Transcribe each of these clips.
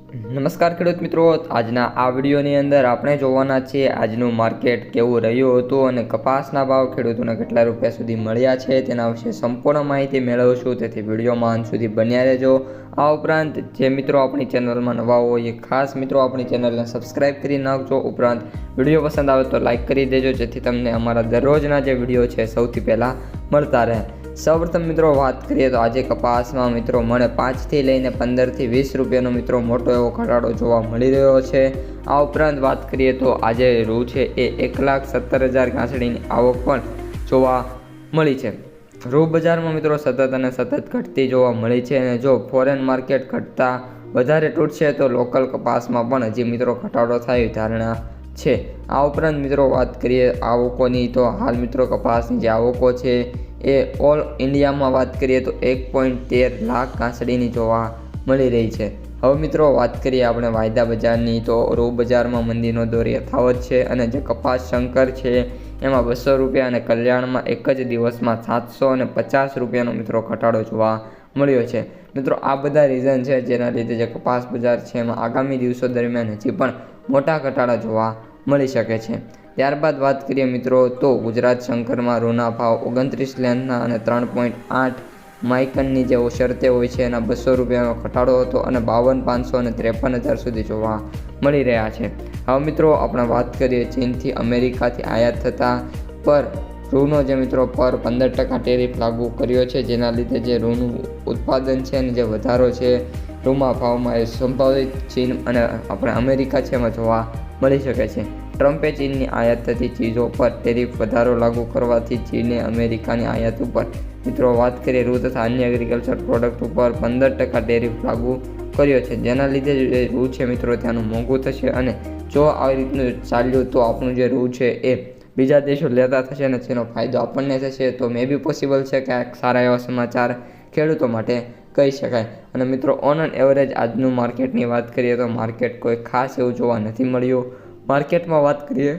નમસ્કાર ખેડૂત મિત્રો, આજના આ વિડીયોની અંદર આપણે જોવાના છીએ આજનું માર્કેટ કેવું રહ્યું હતું અને કપાસના ભાવ ખેડૂતોને કેટલા રૂપિયા સુધી મળ્યા છે તેના વિશે સંપૂર્ણ માહિતી મેળવશું, તેથી વિડીયોમાં અંત સુધી બન્યા રહેજો। આ ઉપરાંત જે મિત્રો આપણી ચેનલમાં નવા હોય એ ખાસ મિત્રો આપણી ચેનલને સબસ્ક્રાઈબ કરી નાખજો। ઉપરાંત વિડીયો પસંદ આવે તો લાઇક કરી દેજો, જેથી તમને અમારા દરરોજના જે વિડીયો છે સૌથી પહેલાં મળતા રહે। સૌપ્રથમ મિત્રો વાત કરીએ તો આજે કપાસમાં મિત્રો મને 5 થી લઈને 15 થી 20 રૂપિયાનો મિત્રો મોટો એવો ઘટાડો જોવા મળી રહ્યો છે। આ ઉપરાંત વાત કરીએ તો આજે રૂ છે એ 1,17,000 ઘાસડીની આવક પણ જોવા મળી છે। રૂ બજારમાં મિત્રો સતત અને સતત ઘટતી જોવા મળી છે અને જો ફોરેન માર્કેટ ઘટતા વધારે તૂટશે તો લોકલ કપાસમાં પણ હજી મિત્રો ઘટાડો થાય ધારણા છે। આ ઉપરાંત મિત્રો વાત કરીએ આવકોની તો હાલ મિત્રો કપાસની જે આવકો છે એ ઓલ ઇન્ડિયામાં વાત કરીએ તો 1.13 લાખ ઘાસડીની જોવા મળી રહી છે। હવે મિત્રો વાત કરીએ આપણે વાયદા બજારની તો રૂ બજારમાં મંદીનો દોર યથાવત છે અને જે કપાસ શંકર છે એમાં 200 રૂપિયા અને કલ્યાણમાં એક જ દિવસમાં 750 રૂપિયાનો મિત્રો ઘટાડો જોવા મળ્યો છે। મિત્રો આ બધા રીઝન છે જેના લીધે જે કપાસ બજાર છે એમાં આગામી દિવસો દરમિયાન હજી પણ મોટા ઘટાડા જોવા મળી શકે છે। ત્યારબાદ વાત કરીએ મિત્રો તો ગુજરાત શંકરમાં રૂના ભાવ 29 લેન્થના અને 3.8 માઇકનની જે શરતે હોય છે એના 200 રૂપિયાનો ઘટાડો હતો અને 52,500 અને 53,000 સુધી જોવા મળી રહ્યા છે। હવે મિત્રો આપણે વાત કરીએ ચીનથી અમેરિકાથી આયાત થતા પર રૂનો જે મિત્રો પર 15% ટેરિફ લાગુ કર્યો છે, જેના લીધે જે રૂનું ઉત્પાદન છે અને જે વધારો છે રૂમાં ભાવમાં એ સંભવિત ચીન અને આપણે અમેરિકા છે એમાં જોવા મળી શકે છે। ટ્રમ્પે ચીનની આયાત થતી ચીજો પર ટેરિફ વધારો લાગુ કરવાથી ચીને અમેરિકાની આયાત ઉપર મિત્રો વાત કરીએ રૂ તથા અન્ય એગ્રીકલ્ચર પ્રોડક્ટ ઉપર 15% ટેરિફ લાગુ કર્યો છે, જેના લીધે જે રૂ છે મિત્રો ત્યાંનું મોંઘું થશે અને જો આવી રીતનું ચાલ્યું તો આપણું જે રૂ છે એ બીજા દેશો લેતા થશે અને તેનો ફાયદો આપણને થશે। તો મે બી પોસિબલ છે કે આ સારા એવા સમાચાર ખેડૂતો માટે કહી શકાય। અને મિત્રો ઓન એન એવરેજ આજનું માર્કેટની વાત કરીએ તો માર્કેટ કોઈ ખાસ એવું જોવા નથી મળ્યું। માર્કેટમાં વાત કરીએ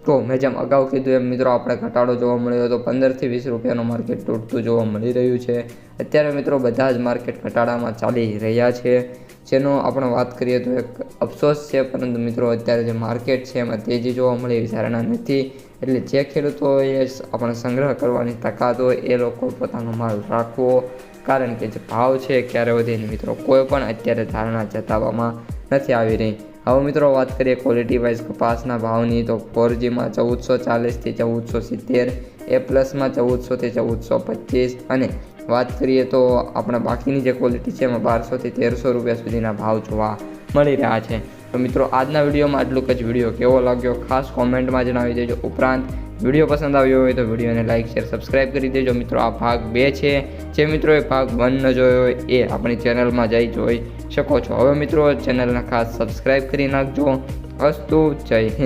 તો મેં જેમ અગાઉ કીધું એમ મિત્રો આપણે ઘટાડો જોવા મળ્યો હતો 15 થી 20 રૂપિયાનો માર્કેટ તૂટતું જોવા મળી રહ્યું છે। અત્યારે મિત્રો બધા જ માર્કેટ ઘટાડામાં ચાલી રહ્યા છે, જેનો આપણે વાત કરીએ તો એક અફસોસ છે, પરંતુ મિત્રો અત્યારે જે માર્કેટ છે એમાં તેજી જોવા મળે એવી ધારણા નથી। એટલે જે ખેડૂતોએ આપણે સંગ્રહ કરવાની તાકાત હોય એ લોકો પોતાનો માલ રાખવો, કારણ કે જે ભાવ છે ક્યારે વધે નહીં મિત્રો કોઈ પણ અત્યારે ધારણા જતાવવામાં નથી આવી રહી। હવે મિત્રો વાત કરીએ ક્વોલિટી વાઇઝ કપાસના ભાવની તો 4Gમાં 1440 થી 1470, A પ્લસમાં 1400 થી 1425 અને વાત કરીએ તો આપણે બાકીની જે ક્વોલિટી છે એમાં 1200 થી 1300 રૂપિયા સુધીના ભાવ જોવા મળી રહ્યા છે। તો મિત્રો આજના વિડીયોમાં આટલું જ। વિડીયો કેવો લાગ્યો ખાસ કોમેન્ટમાં જણાવી દેજો। ઉપરાંત વિડીયો પસંદ આવ્યો હોય તો વિડીયોને લાઇક શેર સબસ્ક્રાઈબ કરી દેજો। મિત્રો આ ભાગ 2 છે, જે મિત્રોએ ભાગ 1 ન જોયો હોય એ આપણી ચેનલમાં જઈ જોઈ શકો છો। હવે મિત્રો ચેનલને ખાસ સબસ્ક્રાઈબ કરી નાખજો। અસ્તુ, જય હિન્દ।